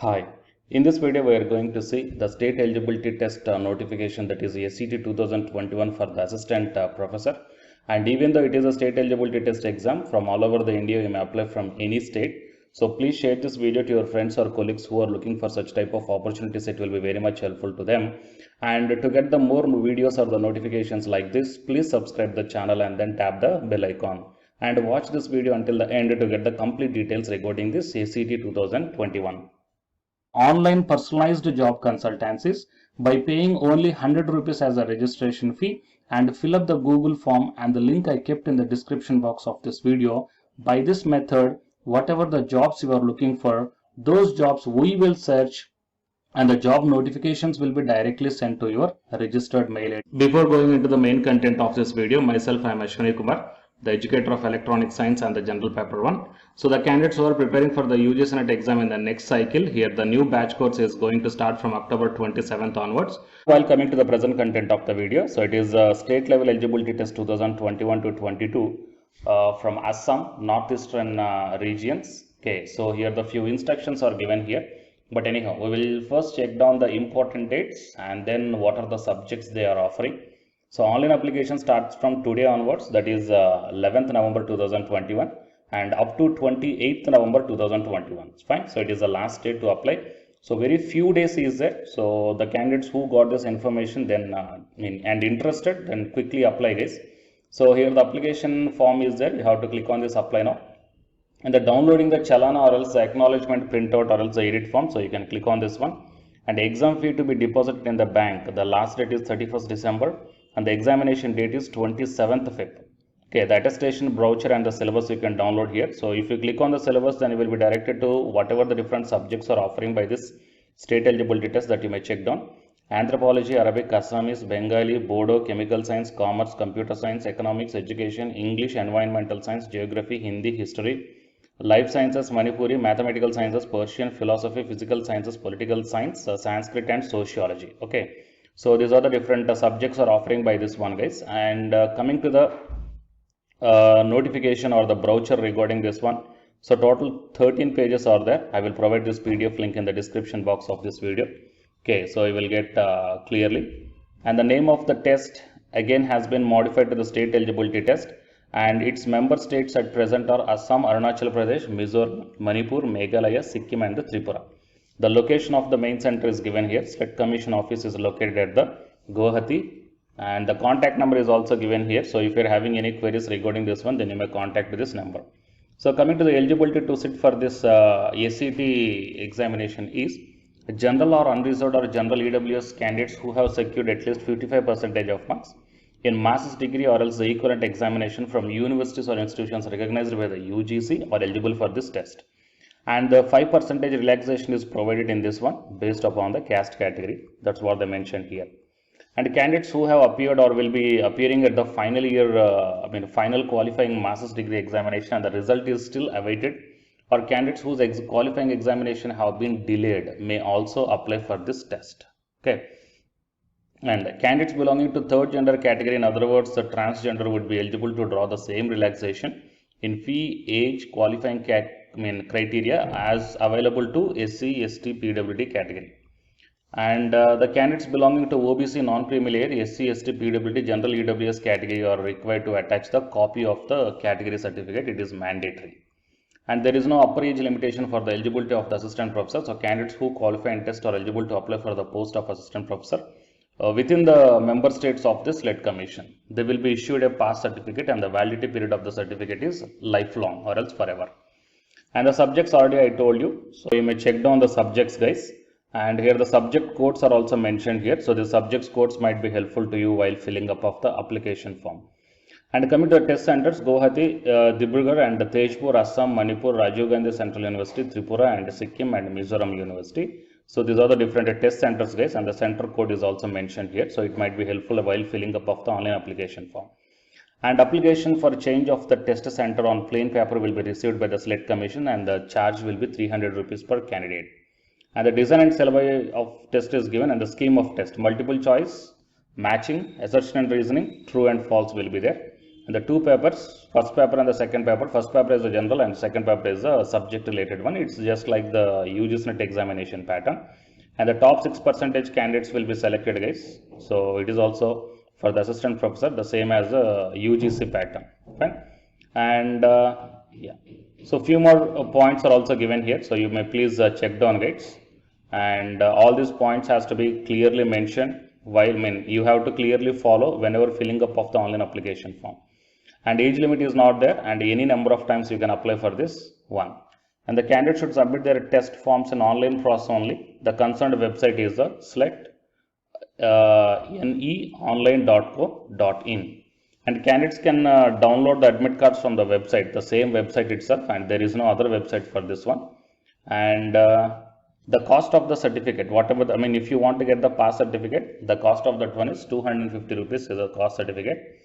Hi, in this video we are going to see the state eligibility test notification, that is SET 2021 for the assistant professor. And even though it is a state eligibility test exam from all over the India, you may apply from any state. So please share this video to your friends or colleagues who are looking for such type of opportunities. It will be very much helpful to them. And to get the more videos or the notifications like this, please subscribe the channel and then tap the bell icon. And watch this video until the end to get the complete details regarding this SET 2021. Online personalized job consultancies by paying only 100 rupees as a registration fee, and fill up the Google form and the link I kept in the description box of this video. By this method, whatever the jobs you are looking for, those jobs we will search and the job notifications will be directly sent to your registered mail ID. Before going into the main content of this video, myself I am Ashwani Kumar, the educator of electronic science and the general paper 1. So the candidates who are preparing for the UGC NET exam in the next cycle, here the new batch course is going to start from October 27th onwards. While coming to the present content of the video, so it is state level eligibility test 2021 to 22 from Assam, northeastern regions. Okay, so here the few instructions are given here. But anyhow, we will first check down the important dates and then what are the subjects they are offering. So online application starts from today onwards, that is 11th November 2021 and up to 28th November 2021. It's fine. So it is the last date to apply. So very few days is there. So the candidates who got this information then and interested, then quickly apply this. So here the application form is there. You have to click on this apply now. And the downloading the chalana or else the acknowledgement printout or else the edit form. So you can click on this one. And exam fee to be deposited in the bank. The last date is 31st December and the examination date is 27th Feb. Okay, the attestation brochure and the syllabus you can download here. So if you click on the syllabus, then you will be directed to whatever the different subjects are offering by this state eligibility test that you may check down. Anthropology, Arabic, Assamese, Bengali, Bodo, Chemical Science, Commerce, Computer Science, Economics, Education, English, Environmental Science, Geography, Hindi, History, Life Sciences, Manipuri, Mathematical Sciences, Persian, Philosophy, Physical Sciences, Political Science, Sanskrit and Sociology. Okay, so these are the different subjects are offering by this one, guys. And coming to the notification or the brochure regarding this one. So total 13 pages are there. I will provide this PDF link in the description box of this video. Okay, so you will get clearly. And the name of the test again has been modified to the state eligibility test. And its member states at present are Assam, Arunachal Pradesh, Mizoram, Manipur, Meghalaya, Sikkim and the Tripura. The location of the main center is given here. State Commission office is located at the Guwahati. And the contact number is also given here. So if you are having any queries regarding this one, then you may contact with this number. So coming to the eligibility to sit for this SET examination is general or unreserved or general EWS candidates who have secured at least 55% of marks in master's degree or else the equivalent examination from universities or institutions recognized by the UGC are eligible for this test. And the 5% relaxation is provided in this one based upon the caste category. That's what they mentioned here. And candidates who have appeared or will be appearing at the final year, final qualifying master's degree examination and the result is still awaited, or candidates whose qualifying examination have been delayed may also apply for this test. Okay. And candidates belonging to third gender category, in other words, the transgender, would be eligible to draw the same relaxation in fee, age, qualifying criteria as available to SC, ST, PWD category. And the candidates belonging to OBC, non-creamy layer, SC, ST, PWD, general EWS category are required to attach the copy of the category certificate. It is mandatory. And there is no upper age limitation for the eligibility of the assistant professor. So candidates who qualify and test are eligible to apply for the post of assistant professor within the member states of the SLET Commission. They will be issued a pass certificate and the validity period of the certificate is lifelong or else forever. And the subjects already I told you. So you may check down the subjects, guys. And here the subject codes are also mentioned here. So the subjects codes might be helpful to you while filling up of the application form. And coming to the test centers, Guwahati, Dibrugarh and Tezpur, Assam, Manipur, Rajiv Gandhi Central University, Tripura and Sikkim and Mizoram University. So these are the different test centers, guys, and the center code is also mentioned here. So it might be helpful while filling up of the online application form. And application for change of the test center on plain paper will be received by the SLET Commission and the charge will be 300 rupees per candidate. And the design and syllabi of test is given and the scheme of test, multiple choice, matching, assertion and reasoning, true and false will be there. And the two papers, first paper and the second paper, first paper is a general and second paper is a subject related one. It's just like the UGC NET examination pattern. And the top 6% candidates will be selected, guys. So it is also for the assistant professor, the same as the UGC pattern. Fine. And yeah, so few more points are also given here. So you may please check down, guys. And all these points has to be clearly mentioned while you have to clearly follow whenever filling up of the online application form. And age limit is not there, and any number of times you can apply for this one. And the candidate should submit their test forms in online process only. The concerned website is the select neonline.co.in. And candidates can download the admit cards from the website, the same website itself, and there is no other website for this one. And the cost of the certificate, whatever, if you want to get the pass certificate, the cost of that one is 250 rupees is the cost certificate.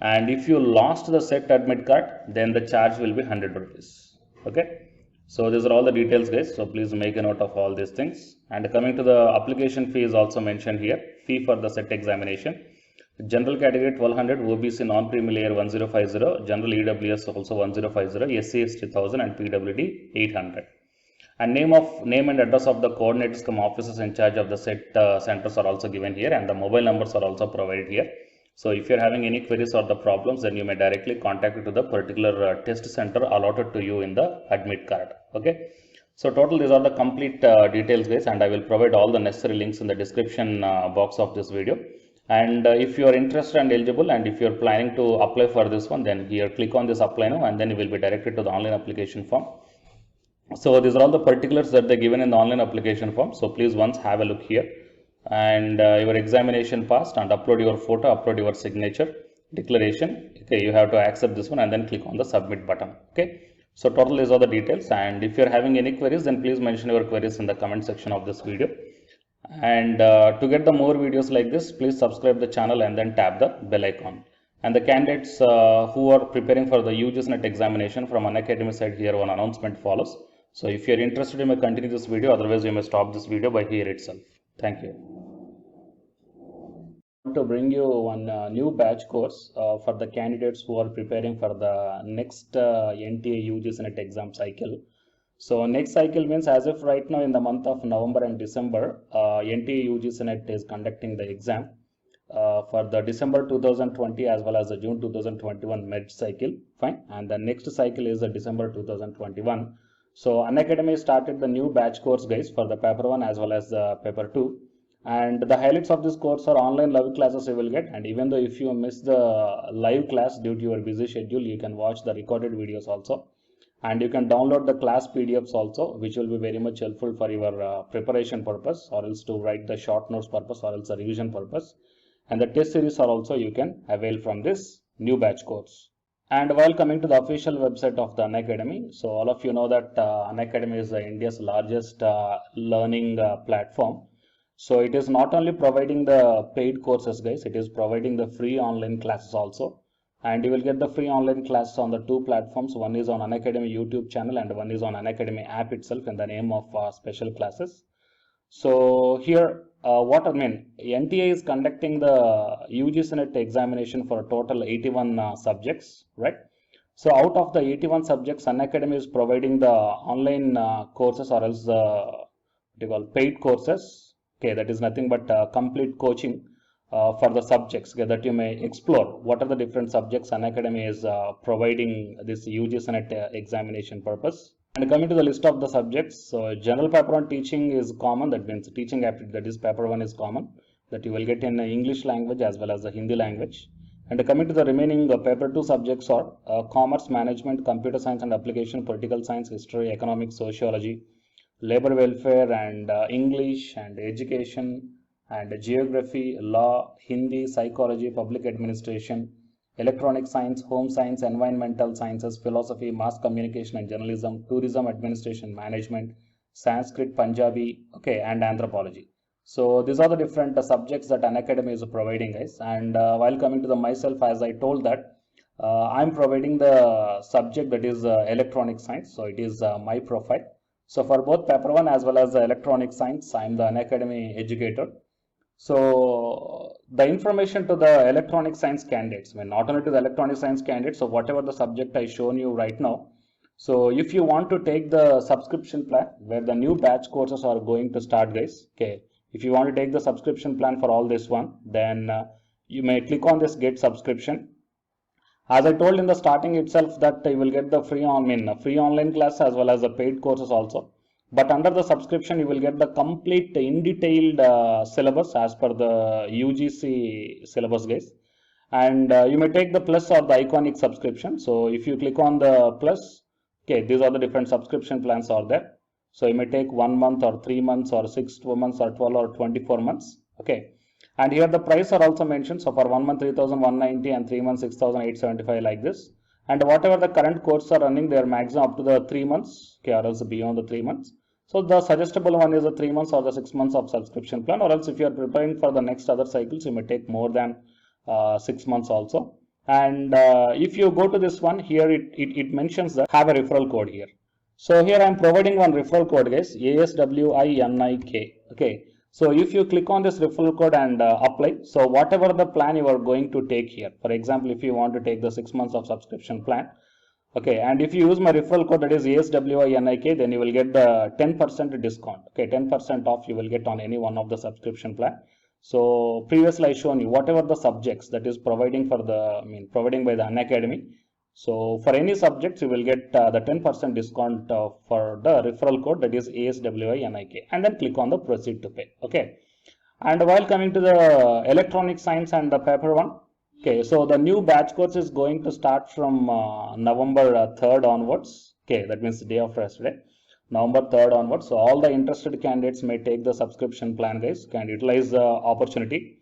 And if you lost the set admit card, then the charge will be 100 rupees. Okay. So these are all the details, guys. So please make a note of all these things. And coming to the application fee is also mentioned here. Fee for the set examination. General category 1200, OBC non-creamy layer 1050, General EWS also 1050, SC ST 1000 and PWD 800. And name and address of the coordinators come officers in charge of the set centers are also given here, and the mobile numbers are also provided here. So if you're having any queries or the problems, then you may directly contact to the particular test center allotted to you in the admit card. Okay. So total, these are the complete details, guys, and I will provide all the necessary links in the description box of this video. And if you are interested and eligible, and if you are planning to apply for this one, then here click on this apply now, and then you will be directed to the online application form. So these are all the particulars that they're given in the online application form. So please once have a look here. And your examination passed, and upload your photo, upload your signature, declaration. Okay, you have to accept this one and then click on the submit button. Okay, so total these are the details, and if you're having any queries, then please mention your queries in the comment section of this video. And to get the more videos like this, please subscribe the channel and then tap the bell icon. And the candidates who are preparing for the UGC NET examination from Unacademy side, here one announcement follows. So if you're interested, you may continue this video, otherwise you may stop this video by here itself. Thank you. To bring you one new batch course for the candidates who are preparing for the next NTA UGC NET exam cycle. So next cycle means as if right now in the month of November and December, NTA UGC NET is conducting the exam for the December 2020 as well as the June 2021 med cycle. Fine. And the next cycle is the December 2021. So Unacademy started the new batch course, guys, for the paper 1 as well as the paper 2. And the highlights of this course are online live classes you will get. And even though if you miss the live class due to your busy schedule, you can watch the recorded videos also. And you can download the class PDFs also, which will be very much helpful for your preparation purpose, or else to write the short notes purpose, or else the revision purpose. And the test series are also you can avail from this new batch course. And while coming to the official website of the Unacademy, so all of you know that Unacademy is India's largest learning platform. So it is not only providing the paid courses, guys, it is providing the free online classes also. And you will get the free online classes on the two platforms. One is on Unacademy YouTube channel and one is on Unacademy app itself in the name of special classes. So here, NTA is conducting the UGC NET examination for a total 81 subjects, right? So out of the 81 subjects, Unacademy is providing the online courses, or else the paid courses. Okay, that is nothing but complete coaching for the subjects that you may explore. What are the different subjects Unacademy is providing this UGC NET examination purpose? And coming to the list of the subjects, so general paper 1 teaching is common, that means teaching aptitude, that is paper 1 is common, that you will get in English language as well as the Hindi language. And coming to the remaining paper 2 subjects are commerce, management, computer science and application, political science, history, economics, sociology, labor welfare, and English and education, and geography, law, Hindi, psychology, public administration, electronic science, home science, environmental sciences, philosophy, mass communication and journalism, tourism, administration, management, Sanskrit, Punjabi, okay, and anthropology. So these are the different subjects that Unacademy is providing, guys. And while coming to the myself, as I told that I'm providing the subject that is electronic science. So it is my profile. So for both paper 1 as well as the electronic science, I am the Unacademy educator. So the information to the electronic science candidates, I mean, not only to the electronic science candidates, so whatever the subject I shown you right now. So if you want to take the subscription plan where the new batch courses are going to start, guys, okay, if you want to take the subscription plan for all this one, then you may click on this get subscription. As I told in the starting itself that you will get the free online class as well as the paid courses also. But under the subscription, you will get the complete in detailed syllabus as per the UGC syllabus, guys. And you may take the plus or the iconic subscription. So if you click on the plus, okay, these are the different subscription plans are there. So you may take 1 month or 3 months or 6 months or 12 or 24 months. Okay. And here the price are also mentioned. So for 1 month 3,190 and 3 months 6,875 like this. And whatever the current courses are running, they are maximum up to the 3 months, okay, or else beyond the 3 months. So the suggestible one is the 3 months or the 6 months of subscription plan, or else if you are preparing for the next other cycles, you may take more than 6 months also. And if you go to this one here, it mentions that have a referral code here. So here I am providing one referral code, guys, ASWINIK. Okay. So if you click on this referral code and apply, so whatever the plan you are going to take here, for example, if you want to take the 6 months of subscription plan, okay, and if you use my referral code that is ASWINIK, then you will get the 10% discount. Okay, 10% off you will get on any one of the subscription plan. So previously I shown you whatever the subjects that is providing for the, providing by the Unacademy. So for any subjects, you will get the 10% discount for the referral code that is ASWINIK, and then click on the proceed to pay. Okay. And while coming to the electronic science and the paper one, okay, so the new batch course is going to start from November 3rd onwards. Okay, that means the day after yesterday, November 3rd onwards. So all the interested candidates may take the subscription plan, guys, can utilize the opportunity.